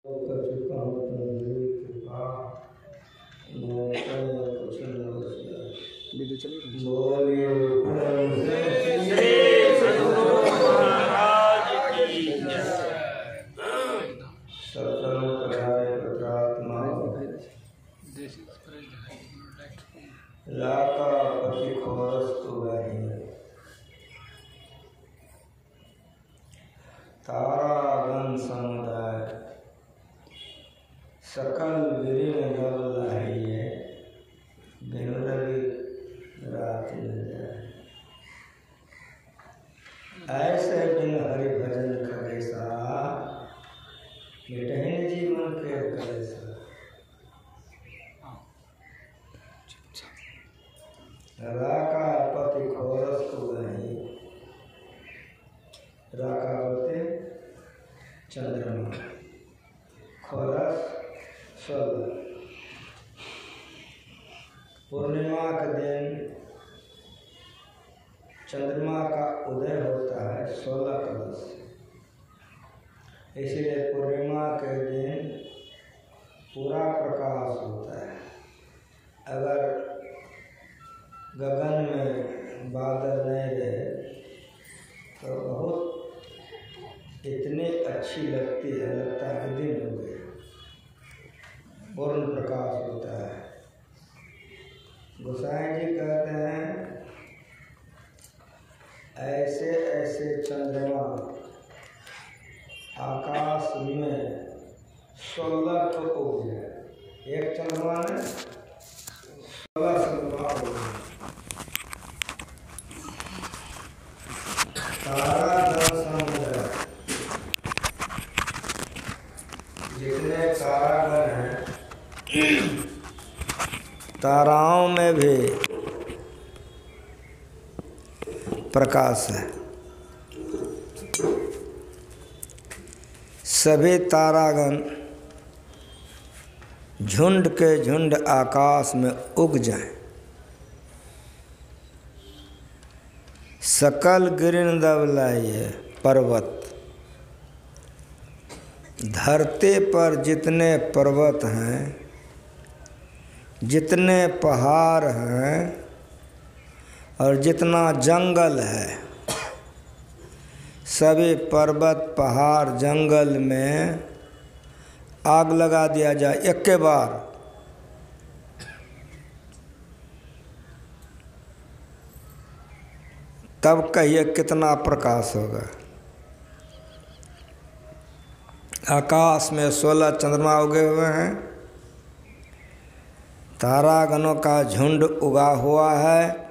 कर चुका हूँ तुम्हारी कृपा मैं कुछ न बोलिए श्री सद्गुरु महाराज की जय। सत्संग पढ़ाए पत्रात्मा लाका पति खोरस्तु वही तारागण समुदाय सकल विरिन गल लाइए बिनु रवि रात मिल जाए। ऐसे बिन हरि भजन करेसा मिटहिन जीवन के कलेसा। राका पति खोरस्तु वही राका होते चंद्रमा खोरस स्वर्ग। पूर्णिमा के दिन चंद्रमा का उदय होता है 16 कलश से, इसीलिए पूर्णिमा के दिन पूरा प्रकाश होता है। अगर गगन में बादल नहीं रहे तो बहुत इतनी अच्छी लगती है, लगता है कि दिन हो गया, पूर्ण प्रकाश होता है। गोसाई जी कहते हैं ऐसे ऐसे चंद्रमा आकाश में 16 तो उग गए। एक चंद्रमा ने 16 चंद्रमा उग गए। तारागण समुदाय जितने तारागण हैं ताराओं में भी प्रकाश है। सभी तारागण झुंड के झुंड आकाश में उग जाएं। सकल गिरिन दबलाइए पर्वत, धरती पर जितने पर्वत हैं, जितने पहाड़ हैं और जितना जंगल है, सभी पर्वत पहाड़ जंगल में आग लगा दिया जाए एक के बार। तब कहिए कितना प्रकाश होगा। आकाश में 16 चंद्रमा उगे हुए हैं, तारागणों का झुंड उगा हुआ है।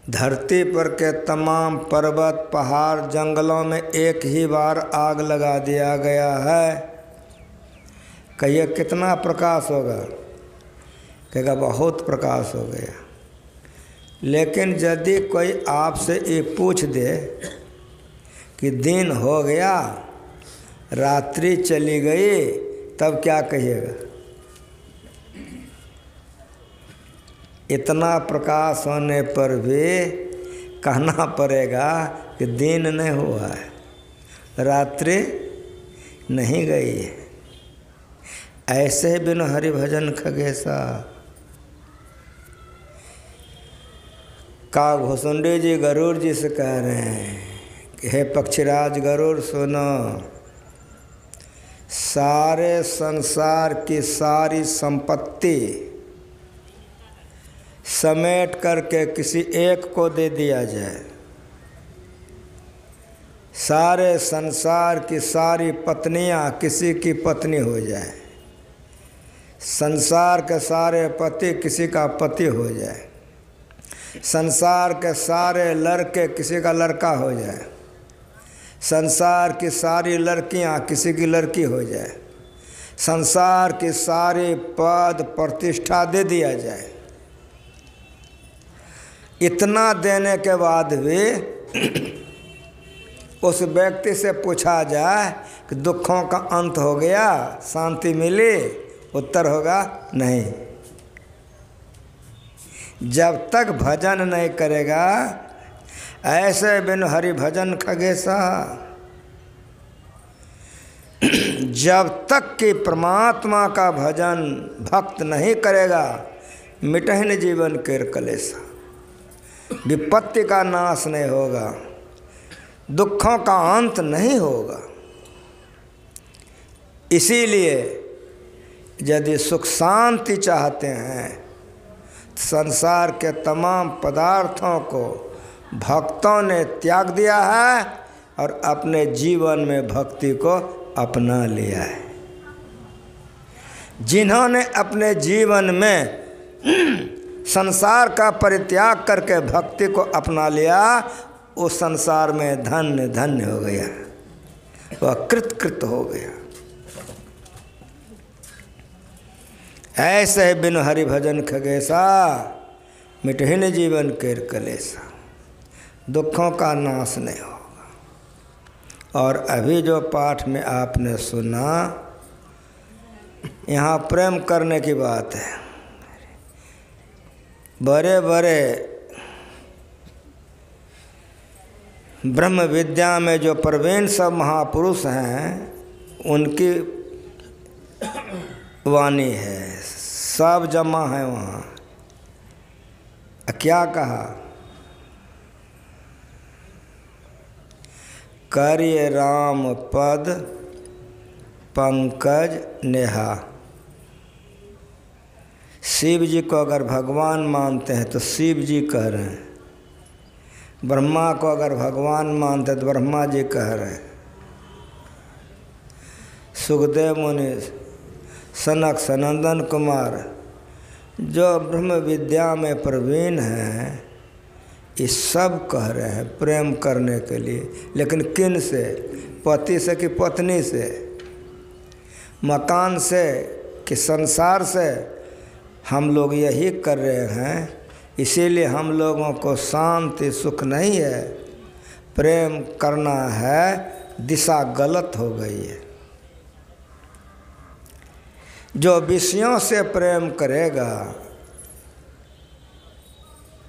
धरती पर के तमाम पर्वत पहाड़ जंगलों में एक ही बार आग लगा दिया गया है। कहिए कितना प्रकाश होगा? कहेगा बहुत प्रकाश हो गया। लेकिन यदि कोई आपसे ये पूछ दे कि दिन हो गया, रात्रि चली गई, तब क्या कहिएगा? इतना प्रकाश होने पर भी कहना पड़ेगा कि दिन नहीं हुआ है, रात्रि नहीं गई है। ऐसे ही बिनु हरि भजन खगेसा। का घुसुंडी जी गरुड़ जी से कह रहे हैं कि हे पक्षीराज गरुड़ सुनो, सारे संसार की सारी संपत्ति समेट करके किसी एक को दे दिया जाए, सारे संसार की सारी पत्नियां किसी की पत्नी हो जाए, संसार के सारे पति किसी का पति हो जाए, संसार के सारे लड़के किसी का लड़का हो जाए, संसार की सारी लड़कियां किसी की लड़की हो जाए, संसार की सारी पद प्रतिष्ठा दे दिया जाए। इतना देने के बाद भी उस व्यक्ति से पूछा जाए कि दुखों का अंत हो गया, शांति मिली, उत्तर होगा नहीं। जब तक भजन नहीं करेगा, ऐसे बिन हरि भजन खगेसा। जब तक कि परमात्मा का भजन भक्त नहीं करेगा, मिटहिन जीवन केर कलेसा, विपत्ति का नाश नहीं होगा, दुखों का अंत नहीं होगा। इसीलिए यदि सुख शांति चाहते हैं, संसार के तमाम पदार्थों को भक्तों ने त्याग दिया है और अपने जीवन में भक्ति को अपना लिया है। जिन्होंने अपने जीवन में संसार का परित्याग करके भक्ति को अपना लिया, उस संसार में धन्य धन्य हो गया, वह कृत हो गया। ऐसे बिनु हरि भजन खगेसा, मिटहिन जीवन केर कलेसा, दुखों का नाश नहीं होगा। और अभी जो पाठ में आपने सुना, यहाँ प्रेम करने की बात है। बड़े बड़े ब्रह्म विद्या में जो प्रवीण सब महापुरुष हैं, उनकी वाणी है, सब जमा है वहाँ। क्या कहा? करिय राम पद पंकज नेहा। शिव जी को अगर भगवान मानते हैं तो शिव जी कह रहे हैं, ब्रह्मा को अगर भगवान मानते हैं तो ब्रह्मा जी कह रहे हैं, सुखदेव मुनि, सनक सनंदन कुमार, जो ब्रह्म विद्या में प्रवीण हैं, ये सब कह रहे हैं प्रेम करने के लिए। लेकिन किन से? पति से कि पत्नी से? मकान से कि संसार से? हम लोग यही कर रहे हैं। इसीलिए हम लोगों को शांति सुख नहीं है, प्रेम करना है, दिशा गलत हो गई है। जो विषयों से प्रेम करेगा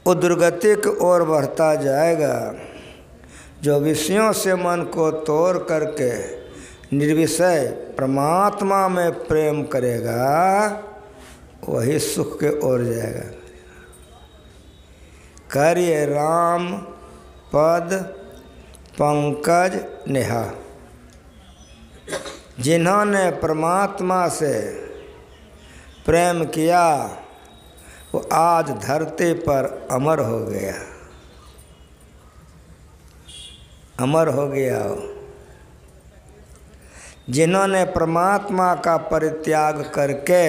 वो दुर्गति की ओर बढ़ता जाएगा। जो विषयों से मन को तोड़ करके निर्विषय परमात्मा में प्रेम करेगा, वही सुख के ओर जाएगा। करिय राम पद पंकज नेहा। जिन्होंने परमात्मा से प्रेम किया, वो आज धरती पर अमर हो गया, अमर हो गया। जिन्होंने परमात्मा का परित्याग करके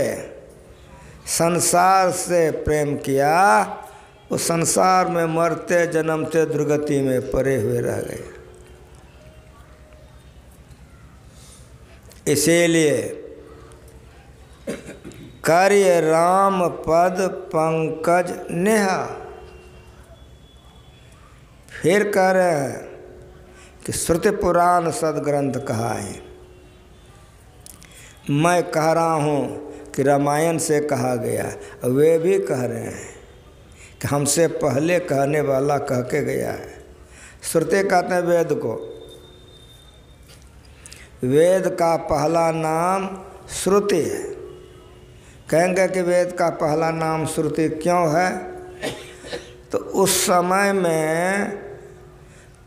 संसार से प्रेम किया, वो संसार में मरते जन्मते दुर्गति में पड़े हुए रह गए। इसीलिए करिय राम पद पंकज नेहा। फिर कह रहे हैं कि श्रुति पुराण सदग्रंथ कहा है। मैं कह रहा हूँ कि रामायण से कहा गया, वे भी कह रहे हैं कि हमसे पहले कहने वाला कह के गया है। श्रुति कहते हैं वेद को। वेद का पहला नाम श्रुति है। कहेंगे कि वेद का पहला नाम श्रुति क्यों है? तो उस समय में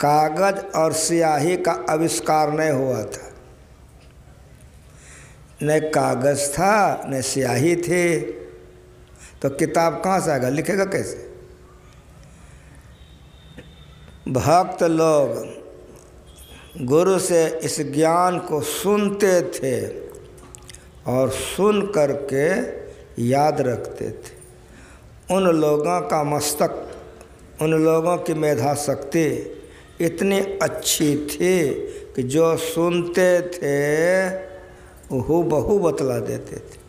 कागज और स्याही का आविष्कार नहीं हुआ था। न कागज था न स्याही थी, तो किताब कहाँ से आएगा, लिखेगा कैसे? भक्त लोग गुरु से इस ज्ञान को सुनते थे और सुन करके याद रखते थे। उन लोगों का मस्तक, उन लोगों की मेधा शक्ति इतनी अच्छी थी कि जो सुनते थे हूबहू बतला देते थे।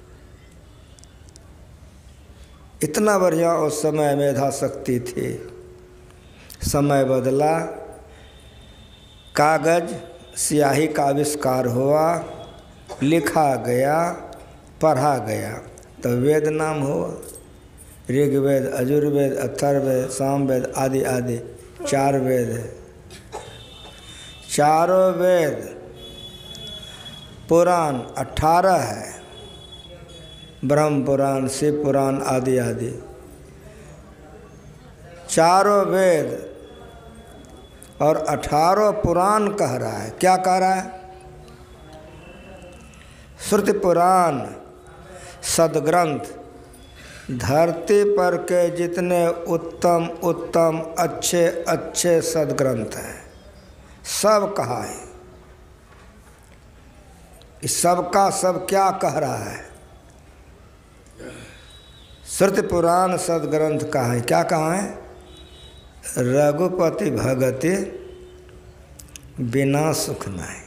इतना बढ़िया उस समय मेधा शक्ति थी। समय बदला, कागज स्याही का आविष्कार हुआ, लिखा गया, पढ़ा गया, तो वेद नाम हुआ। ऋग्वेद, यजुर्वेद, अथर्ववेद, सामवेद आदि आदि 4 वेद है। चारों वेद पुराण 18 है, ब्रह्म पुराण, शिव पुराण आदि आदि। चारों वेद और 18 पुराण कह रहा है। क्या कह रहा है? श्रुति पुराण सदग्रंथ धरती पर के जितने उत्तम उत्तम अच्छे अच्छे सदग्रंथ हैं, सब कहा है। इस सब का सब क्या कह रहा है? श्रुति पुराण सदग्रंथ कहा है। क्या कहा है? रघुपति भगति बिना सुख नहीं।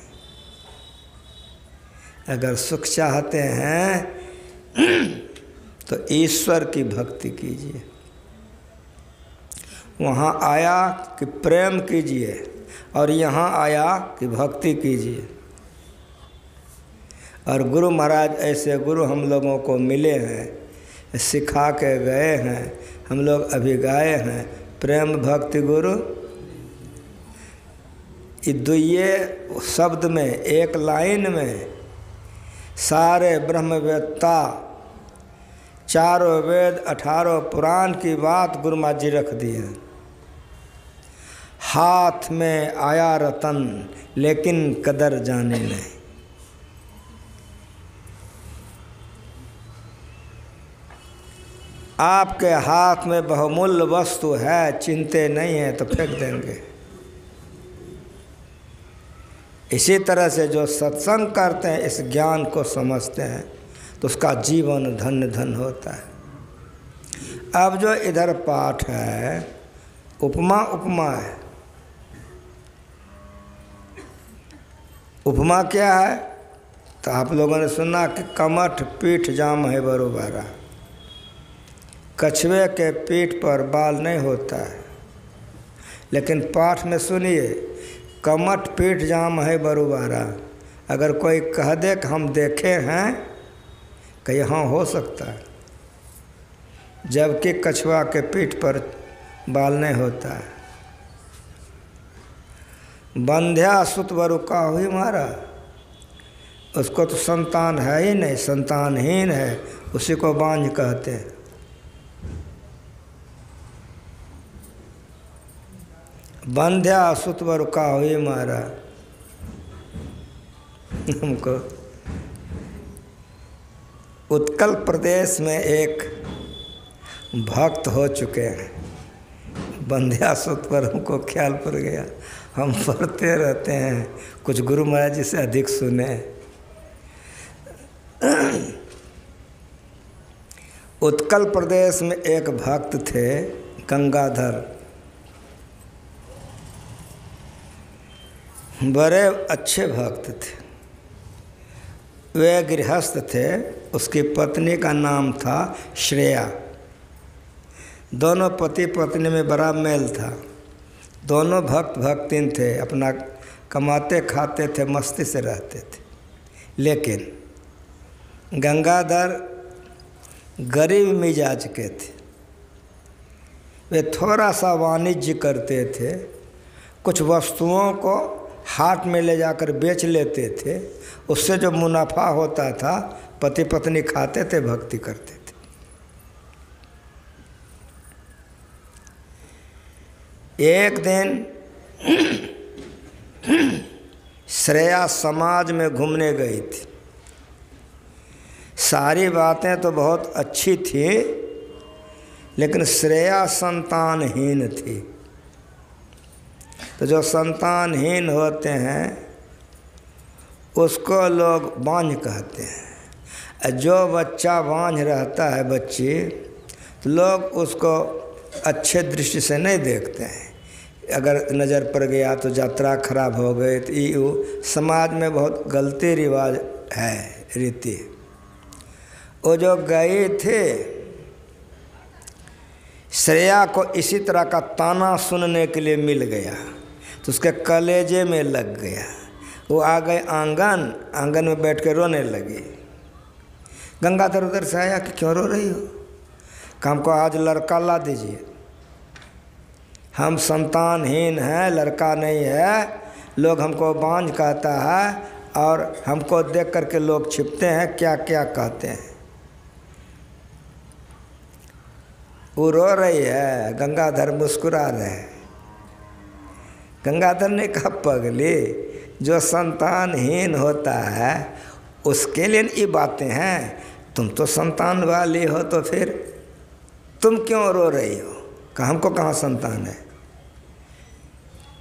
अगर सुख चाहते हैं तो ईश्वर की भक्ति कीजिए। वहाँ आया कि प्रेम कीजिए और यहाँ आया कि भक्ति कीजिए। और गुरु महाराज ऐसे गुरु हम लोगों को मिले हैं, सिखा के गए हैं, हम लोग अभी गाए हैं। प्रेम भक्ति गुरु, ये दुइये शब्द में, एक लाइन में सारे ब्रह्मवेत्ता, चारों वेद 18 पुराण की बात गुरु महाराज जी रख दी है। हाथ में आया रतन लेकिन कदर जाने नहीं। आपके हाथ में बहुमूल्य वस्तु है, चिंते नहीं है तो फेंक देंगे। इसी तरह से जो सत्संग करते हैं, इस ज्ञान को समझते हैं, तो उसका जीवन धन्य धन्य होता है। अब जो इधर पाठ है, उपमा उपमा है। उपमा क्या है? तो आप लोगों ने सुना कि कमठ पीठ जाम है बरोबारा। कछुए के पीठ पर बाल नहीं होता है, लेकिन पाठ में सुनिए, कमठ पीठ जाम है बरोबारा। अगर कोई कह दे कि हम देखे हैं, कहीं हाँ हो सकता है, जबकि कछुआ के पीठ पर बाल नहीं होता है। बंध्या सुत बरुका हुई मारा, उसको तो संतान है ही नहीं, संतानहीन है, उसी को बांझ कहते हैं। बंध्या सुत बरुका हुई मारा। हमको उत्कल प्रदेश में एक भक्त हो चुके हैं, बंध्या सुत पर हमको ख्याल पड़ गया। हम पढ़ते रहते हैं, कुछ गुरु महाराज जी से अधिक सुने। उत्कल प्रदेश में एक भक्त थे, गंगाधर, बड़े अच्छे भक्त थे। वे गृहस्थ थे, उसकी पत्नी का नाम था श्रेया। दोनों पति पत्नी में बड़ा मेल था। दोनों भक्त भक्तिन थे, अपना कमाते खाते थे, मस्ती से रहते थे। लेकिन गंगाधर गरीब मिजाज के थे। वे थोड़ा सा वाणिज्य करते थे, कुछ वस्तुओं को हाट में ले जाकर बेच लेते थे। उससे जो मुनाफा होता था, पति पत्नी खाते थे, भक्ति करते थे। एक दिन श्रेया समाज में घूमने गई थी। सारी बातें तो बहुत अच्छी थी, लेकिन श्रेया संतानहीन थी। तो जो संतानहीन होते हैं उसको लोग बांझ कहते हैं। जो बच्चा बांझ रहता है, बच्ची, तो लोग उसको अच्छे दृष्टि से नहीं देखते हैं। अगर नज़र पड़ गया तो यात्रा खराब हो गई, तो ये समाज में बहुत गलती रिवाज है, रीति। वो जो गए थे, श्रेया को इसी तरह का ताना सुनने के लिए मिल गया, तो उसके कलेजे में लग गया। वो आ गए आंगन, आंगन में बैठ के रोने लगी। गंगाधर उधर से आया कि क्यों रो रही हो? कि हमको आज लड़का ला दीजिए, हम संतानहीन हैं, लड़का नहीं है, लोग हमको बांझ कहता है, और हमको देख करके लोग छिपते हैं, क्या क्या कहते हैं। वो रो रही है, गंगाधर मुस्कुरा रहे हैं। गंगाधर ने कहा, पगली, जो संतानहीन होता है उसके लिए ये बातें हैं, तुम तो संतान वाली हो, तो फिर तुम क्यों रो रही हो? कहा, हमको कहाँ संतान है?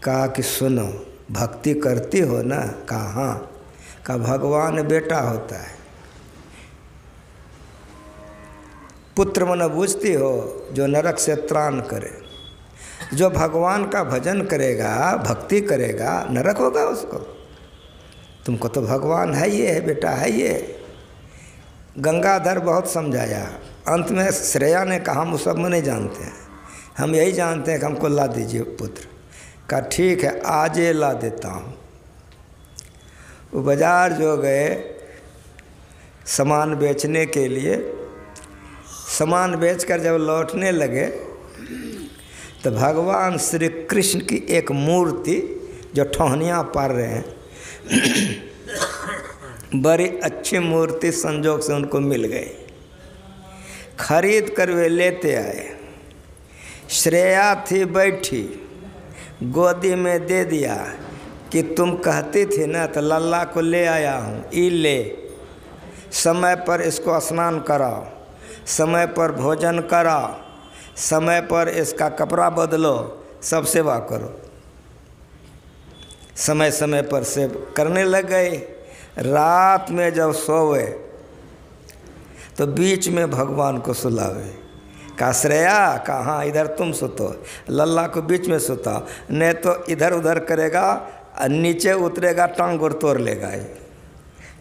कहा कि सुनो, भक्ति करती हो ना? कहा हाँ। कहा, भगवान बेटा होता है। पुत्र मन बूझती हो, जो नरक से त्राण करे। जो भगवान का भजन करेगा, भक्ति करेगा, नरक होगा उसको? तुमको तो भगवान है, ये है बेटा, है ये। गंगाधर बहुत समझाया। अंत में श्रेया ने कहा, हम सब में नहीं जानते हैं, हम यही जानते हैं कि हमको ला दीजिए पुत्र। कहा ठीक है, आज ये ला देता हूँ। वो बाजार जो गए सामान बेचने के लिए, सामान बेचकर जब लौटने लगे तो भगवान श्री कृष्ण की एक मूर्ति जो ठोहनियाँ पार रहे हैं, बड़ी अच्छी मूर्ति संजोग से उनको मिल गई। खरीद कर वे लेते आए। श्रेया थी बैठी, गोदी में दे दिया कि तुम कहती थी ना, तो लल्ला को ले आया हूँ, ई ले। समय पर इसको स्नान कराओ, समय पर भोजन कराओ, समय पर इसका कपड़ा बदलो, सब सेवा करो। समय समय पर सेव करने लग गए। रात में जब सोवे तो बीच में भगवान को सुलावे। कहा, श्रेया, कहाँ? इधर तुम सुतो, लल्ला को बीच में सुता, नहीं तो इधर उधर करेगा और नीचे उतरेगा, टांग और तोड़ लेगा।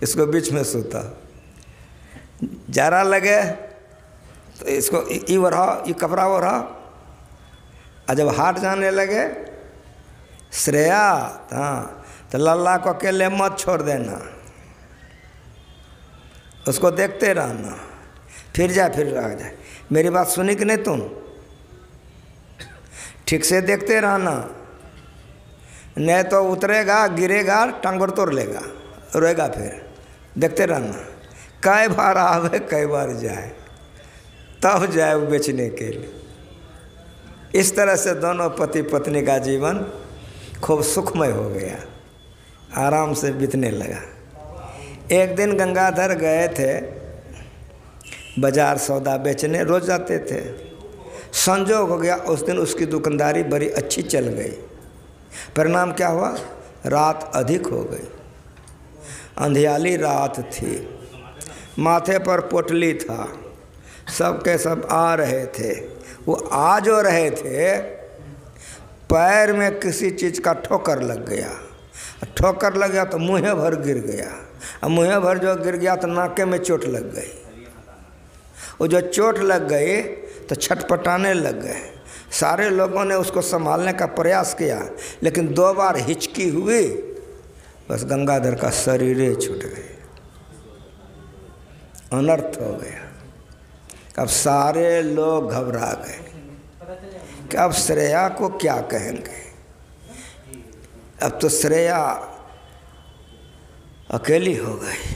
इसको बीच में सुता। जरा लगे तो इसको ई ओढ़ा, ये कपड़ा ओढ़ा। और जब हाथ जाने लगे श्रेया, हाँ, तो लल्ला को अकेले मत छोड़ देना, उसको देखते रहना, फिर रह जाए। मेरी बात सुनी कि नहीं तुम? ठीक से देखते रहना, नहीं तो उतरेगा, गिरेगा, टांगोर तोड़ लेगा, रोएगा। फिर देखते रहना, कई बार आवे कई बार जाए, तब जाए वो बेचने के लिए। इस तरह से दोनों पति पत्नी का जीवन खूब सुखमय हो गया, आराम से बीतने लगा। एक दिन गंगाधर गए थे बाजार सौदा बेचने, रोज जाते थे। संजोग हो गया उस दिन उसकी दुकानदारी बड़ी अच्छी चल गई। परिणाम क्या हुआ? रात अधिक हो गई, अंधियाली रात थी, माथे पर पोटली था, सब के सब आ रहे थे। वो आ जो रहे थे, पैर में किसी चीज़ का ठोकर लग गया। ठोकर लग गया तो मुँह भर गिर गया, और मुँह भर जो गिर गया तो नाके में चोट लग गई। वो जो चोट लग गई तो छटपटाने लग गए। सारे लोगों ने उसको संभालने का प्रयास किया, लेकिन 2 बार हिचकी हुई, बस गंगाधर का शरीर ही छूट गया, अनर्थ हो गया। अब सारे लोग घबरा गए कि अब श्रेया को क्या कहेंगे। अब तो श्रेया अकेली हो गई।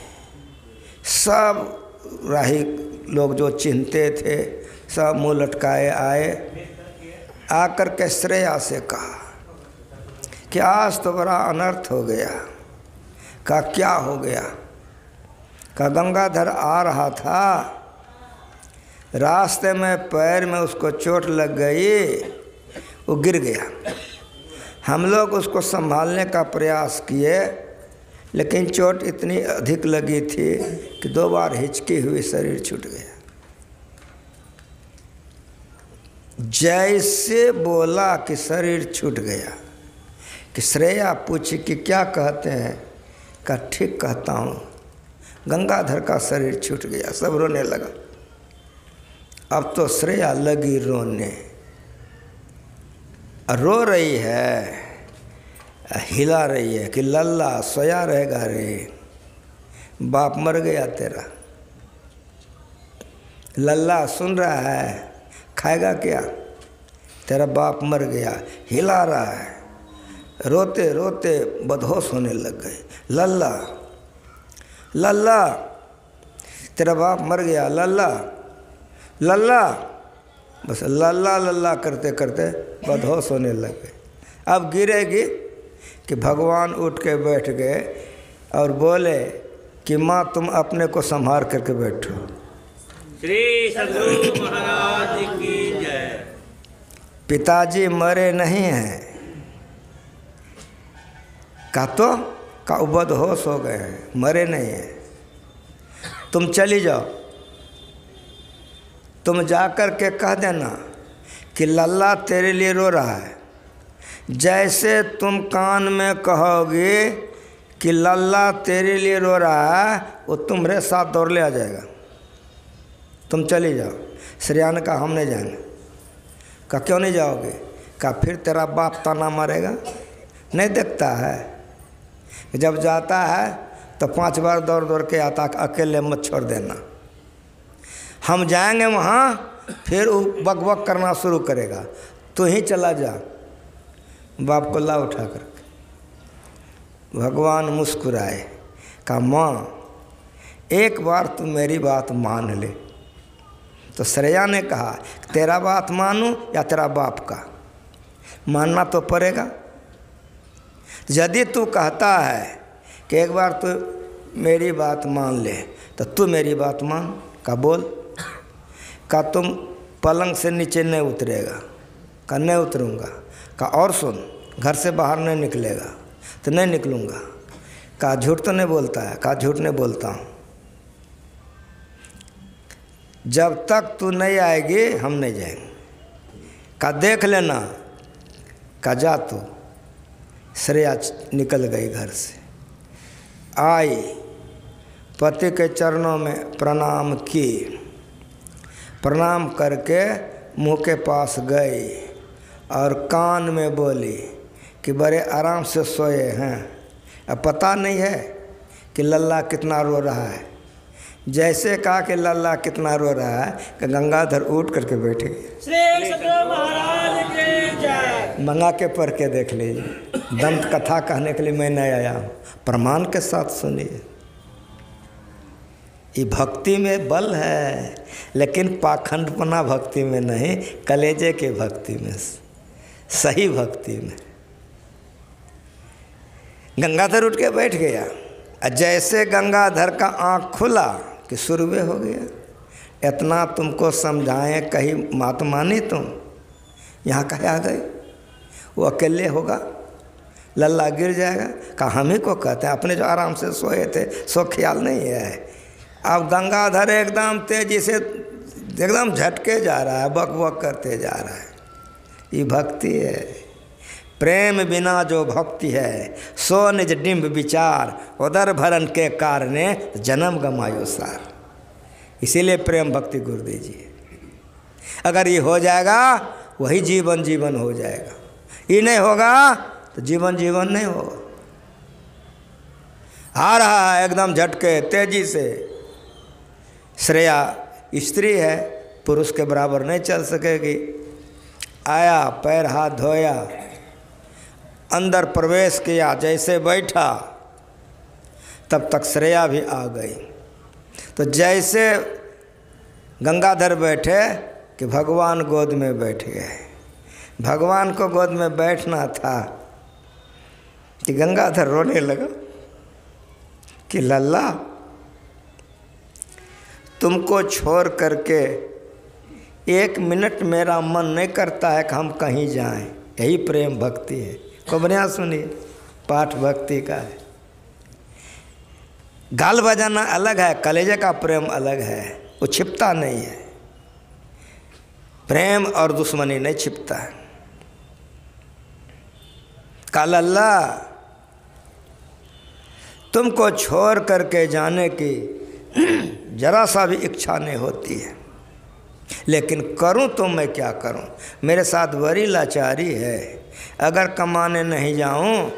सब राही लोग जो चिंते थे सब मुँह लटकाए आए। आकर के श्रेया से कहा कि आज तो बड़ा अनर्थ हो गया। कहा, क्या हो गया? कहा, गंगाधर आ रहा था, रास्ते में पैर में उसको चोट लग गई, वो गिर गया। हम लोग उसको संभालने का प्रयास किए, लेकिन चोट इतनी अधिक लगी थी कि 2 बार हिचकी हुई, शरीर छूट गया। जैसे बोला कि शरीर छूट गया, कि श्रेया पूछी कि क्या कहते हैं? कहा, ठीक कहता हूँ, गंगाधर का शरीर छूट गया। सब रोने लगा। अब तो श्रेया लगी रोने, रो रही है, हिला रही है कि लल्ला सोया रहेगा रे, बाप मर गया तेरा। लल्ला सुन रहा है, खाएगा क्या? तेरा बाप मर गया। हिला रहा है, रोते रोते बदहोश होने लग गए। लल्ला लल्ला तेरा बाप मर गया, लल्ला लल्ला, बस लल्ला लल्ला करते करते बदहोश होने लगे। अब गिरेगी कि भगवान उठ के बैठ गए और बोले कि माँ तुम अपने को संभाल करके बैठो। श्री सद्गुरु महाराज की जय। पिताजी मरे नहीं हैं, का तो का बदहोश हो गए हैं, मरे नहीं हैं। तुम चली जाओ, तुम जाकर के कह देना कि लल्ला तेरे लिए रो रहा है। जैसे तुम कान में कहोगे कि लल्ला तेरे लिए रो रहा है, वो तुम्हारे साथ दौड़ ले आ जाएगा। तुम चली जाओ। श्रेया ने कहा हम नहीं जाएंगे। कहा क्यों नहीं जाओगे? कहा फिर तेरा बाप ताना मारेगा, नहीं देखता है। जब जाता है तो 5 बार दौड़ दौड़ के आता, अकेले मत छोड़ देना। हम जाएंगे वहाँ, फिर वो बकबक करना शुरू करेगा, तू ही चला जा। बाप को ला उठा करके भगवान मुस्कुराए, कहा माँ एक बार तू मेरी बात मान ले। तो श्रेया ने कहा तेरा बात मानूं या तेरा बाप का? मानना तो पड़ेगा। यदि तू कहता है कि एक बार तू मेरी बात मान ले, तो तू मेरी बात मान। का बोल। का तुम पलंग से नीचे नहीं उतरेगा? का नहीं उतरूँगा। का और सुन, घर से बाहर नहीं निकलेगा? तो नहीं निकलूँगा। का झूठ तो नहीं बोलता है? का झूठ नहीं बोलता हूँ। जब तक तू नहीं आएगी हम नहीं जाएंगे। का देख लेना। का जा तू। श्रेया निकल गई घर से, आई पति के चरणों में प्रणाम की, प्रणाम करके मुँह के पास गई और कान में बोली कि बड़े आराम से सोए हैं, अब पता नहीं है कि लल्ला कितना रो रहा है। जैसे कहा कि लल्ला कितना रो रहा है कि गंगाधर उठ करके बैठे गए। श्री सद्गुरु महाराज की जय। मंगा के पढ़ के देख लीजिए। दंत कथा कहने के लिए मैं नहीं आया हूँ, प्रमाण के साथ सुनिए। ये भक्ति में बल है, लेकिन पाखंडपना भक्ति में नहीं, कलेजे के भक्ति में, सही भक्ति में। गंगाधर उठ के बैठ गया। जैसे गंगाधर का आँख खुला कि सुरवे हो गया। इतना तुमको समझाएं, कहीं मात मानी तुम, यहाँ कहे आ गए। वो अकेले होगा, लल्ला गिर जाएगा। कहा हम ही को कहते हैं, अपने जो आराम से सोए थे सो ख्याल नहीं है। अब गंगाधर एकदम तेजी से एकदम झटके जा रहा है, बक बक करते जा रहा है। ये भक्ति है। प्रेम बिना जो भक्ति है, सो निज डिम्ब विचार, उदर भरन के कारणे जन्म गमायो सार। इसीलिए प्रेम भक्ति गुरु दीजिए। अगर ये हो जाएगा वही जीवन जीवन हो जाएगा। ये नहीं होगा तो जीवन जीवन नहीं होगा। आ रहा है एकदम झटके तेजी से। श्रेया स्त्री है, पुरुष के बराबर नहीं चल सकेगी। आया, पैर हाथ धोया, अंदर प्रवेश किया। जैसे बैठा तब तक श्रेया भी आ गई। तो जैसे गंगाधर बैठे कि भगवान गोद में बैठ गए। भगवान को गोद में बैठना था कि गंगाधर रोने लगा कि लल्ला तुमको छोड़ करके 1 मिनट मेरा मन नहीं करता है कि हम कहीं जाएं। यही प्रेम भक्ति है। को बढ़िया सुनिए, पाठ भक्ति का है। गाल बजाना अलग है, कलेजे का प्रेम अलग है, वो छिपता नहीं है। प्रेम और दुश्मनी नहीं छिपता है। काल अल्लाह तुमको छोड़ करके जाने की जरा सा भी इच्छा नहीं होती है, लेकिन करूं तो मैं क्या करूं। मेरे साथ बड़ी लाचारी है। अगर कमाने नहीं जाऊं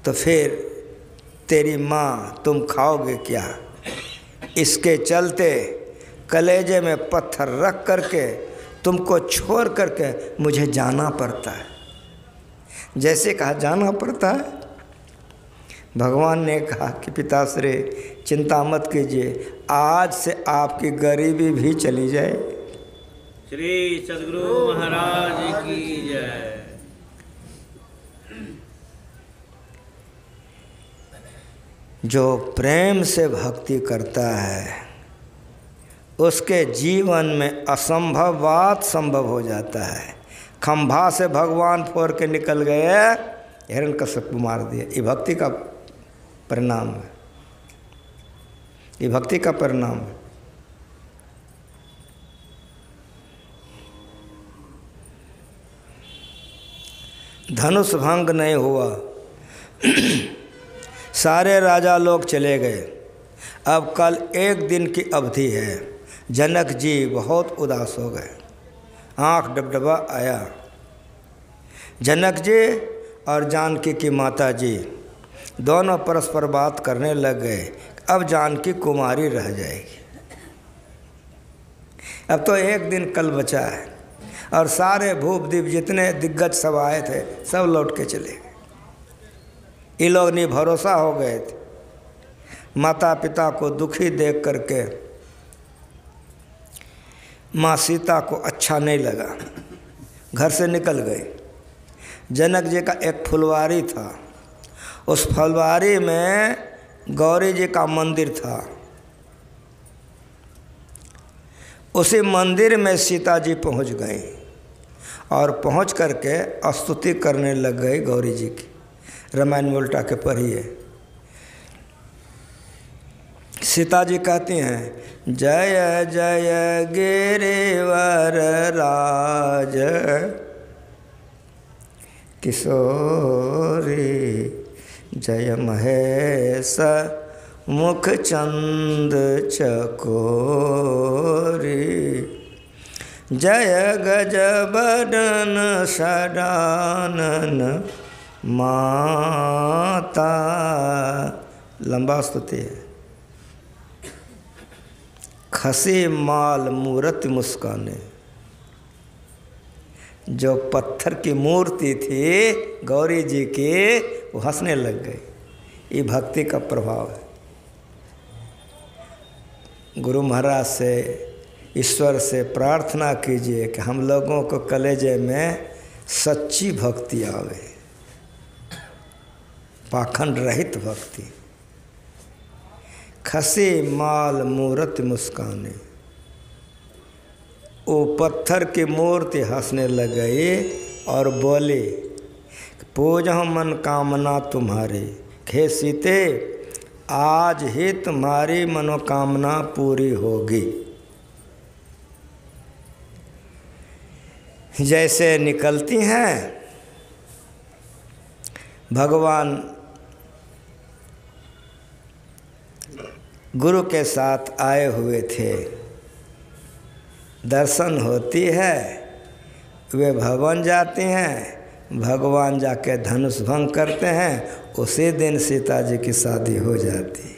तो फिर तेरी माँ तुम खाओगे क्या। इसके चलते कलेजे में पत्थर रख करके तुमको छोड़ करके मुझे जाना पड़ता है। जैसे कहा जाना पड़ता है, भगवान ने कहा कि पिताश्री चिंता मत कीजिए, आज से आपकी गरीबी भी चली जाए। श्री सद्गुरु महाराज की जय। जो प्रेम से भक्ति करता है उसके जीवन में असंभव बात संभव हो जाता है। खंभा से भगवान फोड़ के निकल गए, हिरण्यकश्यप को मार दिया। ये भक्ति का परिणाम है, ये भक्ति का परिणाम है। धनुष भंग नहीं हुआ, सारे राजा लोग चले गए। अब कल एक दिन की अवधि है। जनक जी बहुत उदास हो गए, आँख डबडबा आया। जनक जी और जानकी की माता जी दोनों परस्पर बात करने लग गए। अब जानकी कुमारी रह जाएगी, अब तो एक दिन कल बचा है। और सारे भूपदीप जितने दिग्गज सब आए थे सब लौट के चले गए। ये लोग नहीं भरोसा हो गए थे। माता पिता को दुखी देख करके माँ सीता को अच्छा नहीं लगा, घर से निकल गए। जनक जी का एक फुलवारी था, उस फुलवारी में गौरी जी का मंदिर था। उसी मंदिर में सीता जी पहुंच गई और पहुंच करके स्तुति करने लग गई गौरी जी की। रामायण में उल्टा के पढ़िए। सीता जी कहती हैं, जय जय गिरिवर राज किशोरी, जय महेश मुख चंद चकोरी, जय गज बदन सडानन माता। लंबा स्तुति है। खसी माल मूरत मुस्काने, जो पत्थर की मूर्ति थी गौरी जी की, वो हंसने लग गई। ये भक्ति का प्रभाव है। गुरु महाराज से, ईश्वर से प्रार्थना कीजिए कि हम लोगों को कलेजे में सच्ची भक्ति आवे, पाखंड रहित भक्ति। खसी माल मूरत मुस्काने, वो पत्थर की मूर्ति हंसने लग गई और बोली, पूजा मन कामना तुम्हारी, हे सीते आज ही तुम्हारी मनोकामना पूरी होगी। जैसे निकलती हैं भगवान गुरु के साथ आए हुए थे, दर्शन होती है, वे भवन जाती हैं, भगवान जाके धनुष भंग करते हैं, उसी दिन सीता जी की शादी हो जाती है।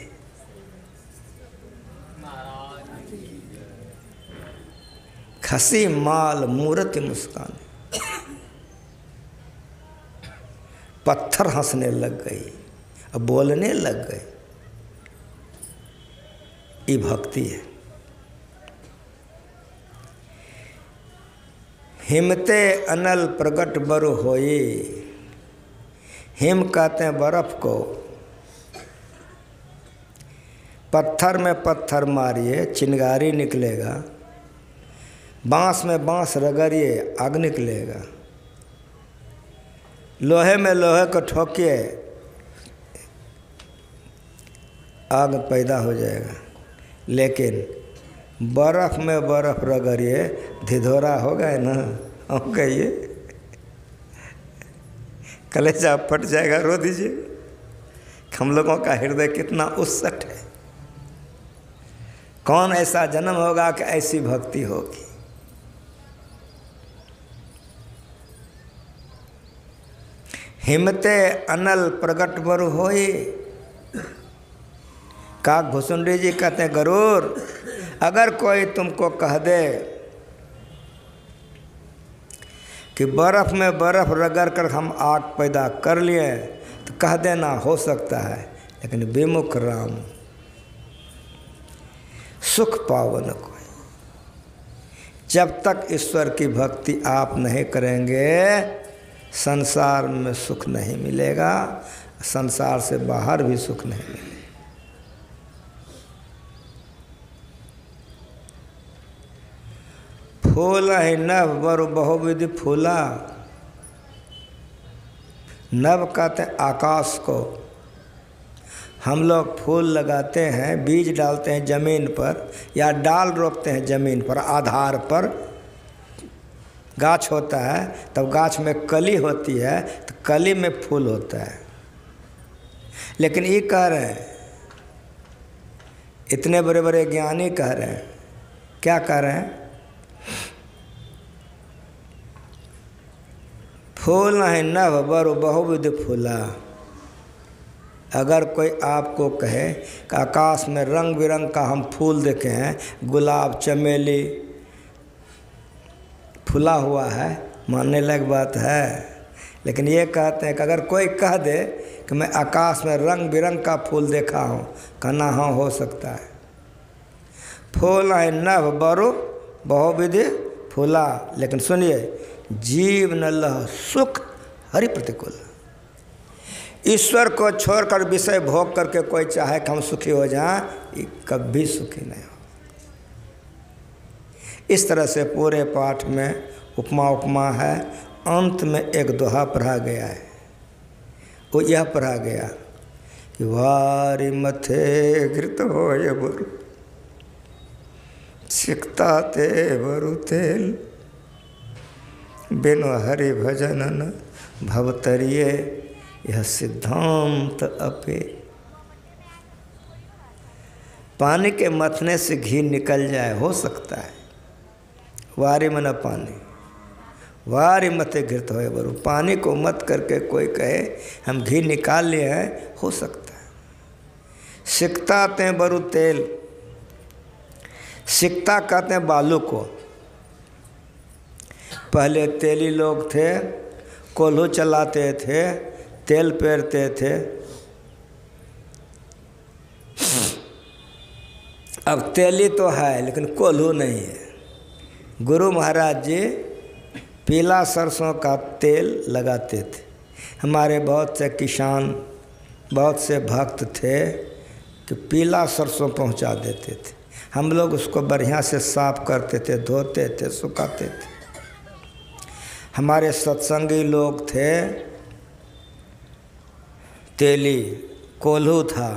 खसी माल मूरत मुस्कान, पत्थर हंसने लग गई, अब बोलने लग गए। ये भक्ति है। हिमते अनल प्रगट बरु होई, हिम कहते हैं बर्फ को। पत्थर में पत्थर मारिए चिंगारी निकलेगा, बांस में बांस रगड़िए आग निकलेगा, लोहे में लोहे को ठोकिए आग पैदा हो जाएगा। लेकिन बर्फ़ में बर्फ़ रगड़िए धिधोरा हो गए ना, हम कहिए कलेजा फट जाएगा, रो दीजिए। हम लोगों का हृदय कितना उत्सट है। कौन ऐसा जन्म होगा कि ऐसी भक्ति होगी। हिमते अनल प्रगट बरु होई। काक भुसुंडी जी कहते हैं, गरुड़ अगर कोई तुमको कह दे कि बर्फ़ में बर्फ़ रगड़ कर हम आग पैदा कर लिए तो कह देना हो सकता है, लेकिन विमुख राम सुख पावन कोई। जब तक ईश्वर की भक्ति आप नहीं करेंगे संसार में सुख नहीं मिलेगा, संसार से बाहर भी सुख नहीं मिलेगा। फूल है नभ बरु बहुविधि फूला। नभ कहते हैं आकाश को। हम लोग फूल लगाते हैं, बीज डालते हैं ज़मीन पर या डाल रोपते हैं ज़मीन पर, आधार पर गाछ होता है, तब गाछ में कली होती है तो कली में फूल होता है। लेकिन ये कह रहे हैं, इतने बड़े बड़े ज्ञानी कह रहे हैं, क्या कह रहे हैं? फूल है नभ बरु बहुविध फूला। अगर कोई आपको कहे कि आकाश में रंग बिरंग का हम फूल देखे हैं, गुलाब चमेली फूला हुआ है, मानने लायक बात है। लेकिन ये कहते हैं कि अगर कोई कह दे कि मैं आकाश में रंग बिरंग का फूल देखा हूँ, कहना हाँ हो सकता है। फूल है नभ बरु बहुविधि फूला। लेकिन सुनिए, जीव न लह सुख हरि प्रतिकूल। ईश्वर को छोड़कर विषय भोग करके कोई चाहे कि हम सुखी हो जाएं, ये कभी सुखी नहीं हो। इस तरह से पूरे पाठ में उपमा उपमा है। अंत में एक दोहा पढ़ा गया है, वो यह पढ़ा गया कि वारी मथे घृत होय बरु सिकता ते बरु तेल बिनु हरि भजन न भवतरिये यह सिद्धांत अपे। पानी के मथने से घी निकल जाए, हो सकता है। वारी मना पानी, वारी मते घृत होए बरु। पानी को मत करके कोई कहे हम घी निकाल लिए हैं, हो सकता है। सिकता ते बरु तेल। सिकता कहते हैं बालू को। पहले तेली लोग थे, कोल्हू चलाते थे, तेल पेरते थे। अब तेली तो है लेकिन कोल्हू नहीं है। गुरु महाराज जी पीला सरसों का तेल लगाते थे। हमारे बहुत से किसान, बहुत से भक्त थे कि पीला सरसों पहुंचा देते थे। हम लोग उसको बढ़िया से साफ करते थे, धोते थे, सुखाते थे। हमारे सत्संगी लोग थे, तेली कोल्हू था,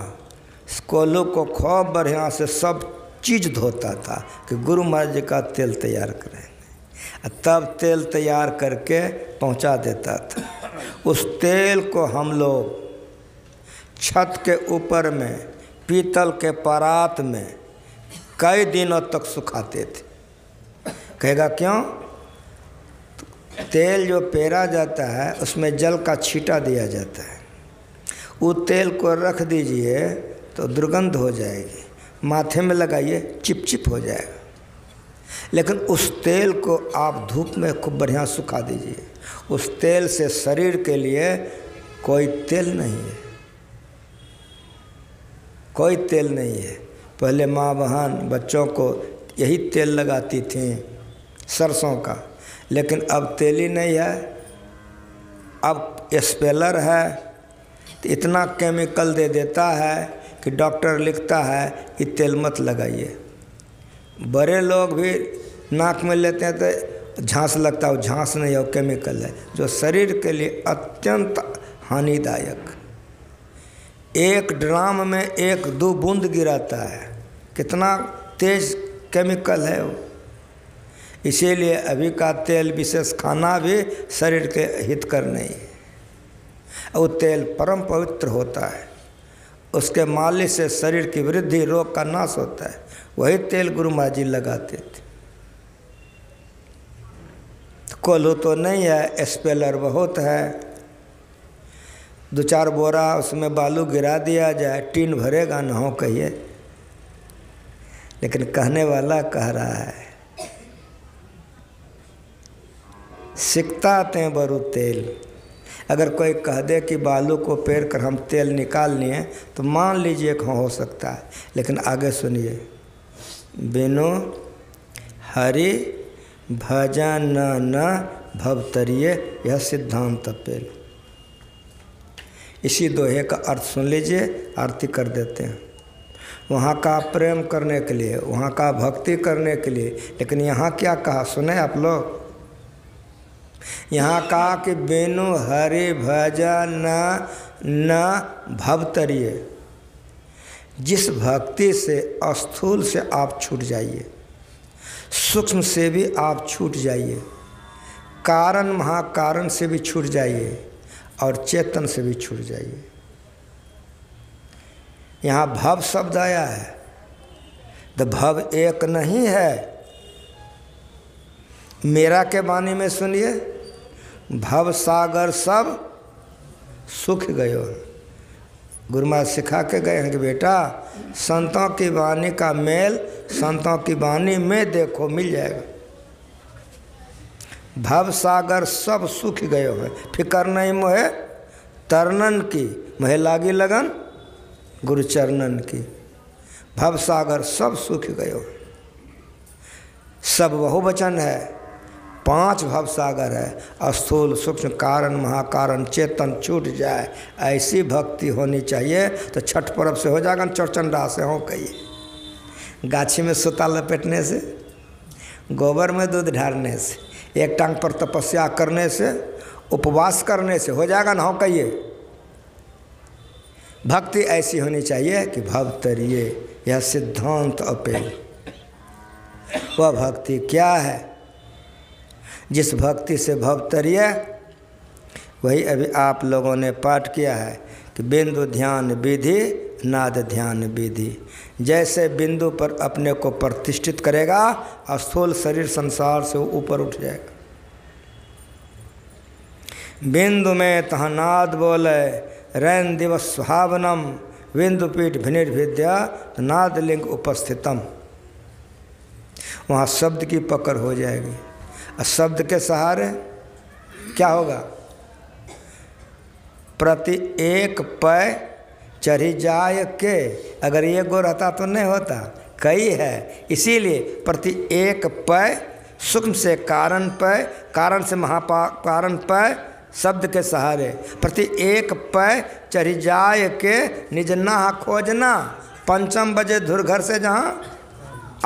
कोल्हू को खूब बढ़िया से सब चीज़ धोता था कि गुरु महाराज जी का तेल तैयार करेंगे, तब तेल तैयार करके पहुंचा देता था। उस तेल को हम लोग छत के ऊपर में पीतल के परात में कई दिनों तक सुखाते थे। कहेगा क्यों? तेल जो पेरा जाता है उसमें जल का छींटा दिया जाता है। वो तेल को रख दीजिए तो दुर्गंध हो जाएगी, माथे में लगाइए चिपचिप हो जाएगा। लेकिन उस तेल को आप धूप में खूब बढ़िया सुखा दीजिए। उस तेल से शरीर के लिए कोई तेल नहीं है, कोई तेल नहीं है। पहले माँ बहन बच्चों को यही तेल लगाती थी सरसों का, लेकिन अब तेली नहीं है, अब स्पेलर है। तो इतना केमिकल दे देता है कि डॉक्टर लिखता है कि तेल मत लगाइए। बड़े लोग भी नाक में लेते हैं तो झांस लगता है, वो झांस नहीं है, वो केमिकल है जो शरीर के लिए अत्यंत हानिदायक। एक ड्राम में 1-2 बूंद गिराता है, कितना तेज केमिकल है वो। इसीलिए अभी का तेल विशेष खाना भी शरीर के हितकर नहीं है। वो तेल परम पवित्र होता है, उसके मालिश से शरीर की वृद्धि, रोग का नाश होता है। वही तेल गुरु महाराज जी लगाते थे। कोल्हू तो नहीं है, स्पेलर बहुत है। 2-4 बोरा उसमें बालू गिरा दिया जाए, टीन भरेगा ना हो कहिए। लेकिन कहने वाला कह रहा है सिकता ते बरु तेल। अगर कोई कह दे कि बालू को पेर कर हम तेल निकाल लिए तो मान लीजिए कि हो सकता है, लेकिन आगे सुनिए, बिनु हरि भजन न भवतरिये, यह सिद्धांत पेल। इसी दोहे का अर्थ सुन लीजिए, आरती कर देते हैं। वहाँ का प्रेम करने के लिए, वहाँ का भक्ति करने के लिए, लेकिन यहाँ क्या कहा सुने आप लोग। यहाँ कहा कि बिनु हरि भजन न भवतरिये, जिस भक्ति से स्थूल से आप छूट जाइए, सूक्ष्म से भी आप छूट जाइए, कारण महाकारण से भी छूट जाइए और चेतन से भी छूट जाइए। यहाँ भव शब्द आया है, तो भव एक नहीं है। मेरा के वाणी में सुनिए, भव सागर सब सुख गयो। गुरु महाराज सिखा के गए हैं कि बेटा संतों की वाणी का मेल संतों की वाणी में देखो, मिल जाएगा। भव सागर सब सुख गयो है, फिकर नहीं मोहे तरनन की, मोहे लागी लगन गुरु चरणन की। भव सागर सब सुख गयो, सब बहुवचन है, 5 भव सागर है, स्थूल सूक्ष्म कारण महाकारण चेतन छूट जाए, ऐसी भक्ति होनी चाहिए। तो छठ पर्व से हो जाएगा, चौचंडा से हो कहिए, गाछी में सूता लपेटने से, गोबर में दूध ढारने से, एक टांग पर तपस्या करने से, उपवास करने से हो जाएगा ना, हो कहिए। भक्ति ऐसी होनी चाहिए कि भवतरिये, यह सिद्धांत अपेल। वह भक्ति क्या है? जिस भक्ति से भवतरिये, वही अभी आप लोगों ने पाठ किया है कि बिंदु ध्यान विधि नाद ध्यान विधि। जैसे बिंदु पर अपने को प्रतिष्ठित करेगा, स्थूल शरीर संसार से ऊपर उठ जाएगा। बिंदु में तह नाद बोले, रैन दिवस सुहावनम, बिंदुपीठ भिनिर्भिद्या नाद लिंग उपस्थितम। वहाँ शब्द की पकड़ हो जाएगी, और शब्द के सहारे क्या होगा? प्रति एक पै चढ़ी जाय के, अगर ये गो रहता तो नहीं होता, कई है, इसीलिए प्रति एक पै, सूक्ष्म से कारण पै, कारण से महाकारण पै, शब्द के सहारे प्रति एक पै चढ़ी जाय के, निज नाह खोजना, पंचम बजे धुर घर से जहाँ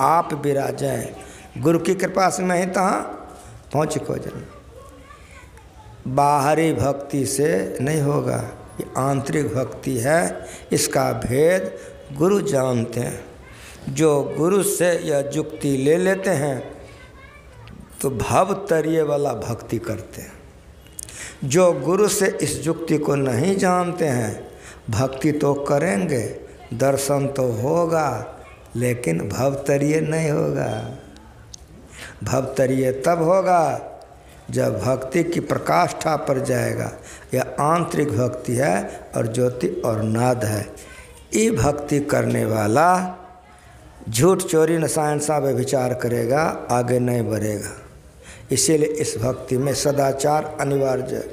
आप विराजें, गुरु की कृपा से मैं ही तहाँ पहुँच खोजना। बाहरी भक्ति से नहीं होगा, ये आंतरिक भक्ति है, इसका भेद गुरु जानते हैं। जो गुरु से यह जुक्ति ले लेते हैं तो भवतरिये वाला भक्ति करते हैं। जो गुरु से इस जुक्ति को नहीं जानते हैं, भक्ति तो करेंगे, दर्शन तो होगा, लेकिन भवतरिये नहीं होगा। भवतरिये तब होगा जब भक्ति की प्रकाष्ठा पर जाएगा। यह आंतरिक भक्ति है और ज्योति और नाद है। ये भक्ति करने वाला झूठ चोरी नशा हिंसा में विचार करेगा, आगे नहीं बढ़ेगा। इसीलिए इस भक्ति में सदाचार अनिवार्य है।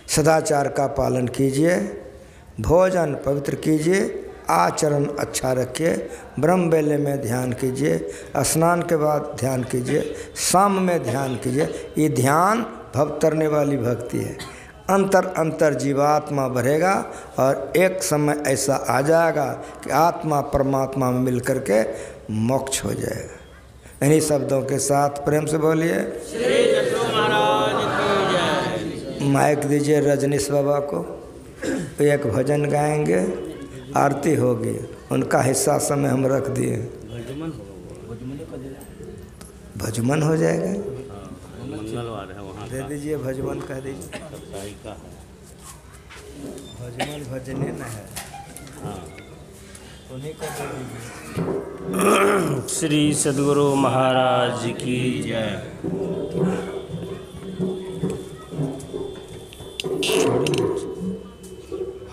सदाचार का पालन कीजिए, भोजन पवित्र कीजिए, आचरण अच्छा रखिए, ब्रह्म बेले में ध्यान कीजिए, स्नान के बाद ध्यान कीजिए, शाम में ध्यान कीजिए। ये ध्यान भवतरने वाली भक्ति है। अंतर अंतर जीवात्मा बढ़ेगा और एक समय ऐसा आ जाएगा कि आत्मा परमात्मा में मिल करके मोक्ष हो जाएगा। इन्हीं शब्दों के साथ प्रेम से बोलिए श्री सद्गुरु महाराज की जय। माइक दीजिए रजनीश बाबा को, एक भजन गाएंगे, आरती होगी, उनका हिस्सा समय हम रख दिए। भजमन हो जाएगा, मंगलवार है वहाँ दे दीजिए भजमन, कह दीजिए का भजमन भजने न है, हाँ। उन्हीं को दे दीजिए। श्री सद्गुरु महाराज की जय।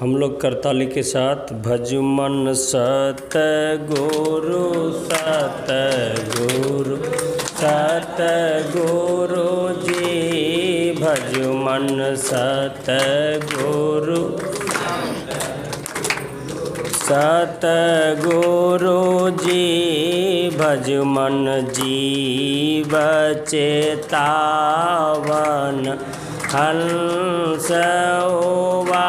हम लोग करताली के साथ भजमन सत गुरु जी भजमन सतगुरु सतगुरु जी भजमन जीव चेतावन हंस ओवा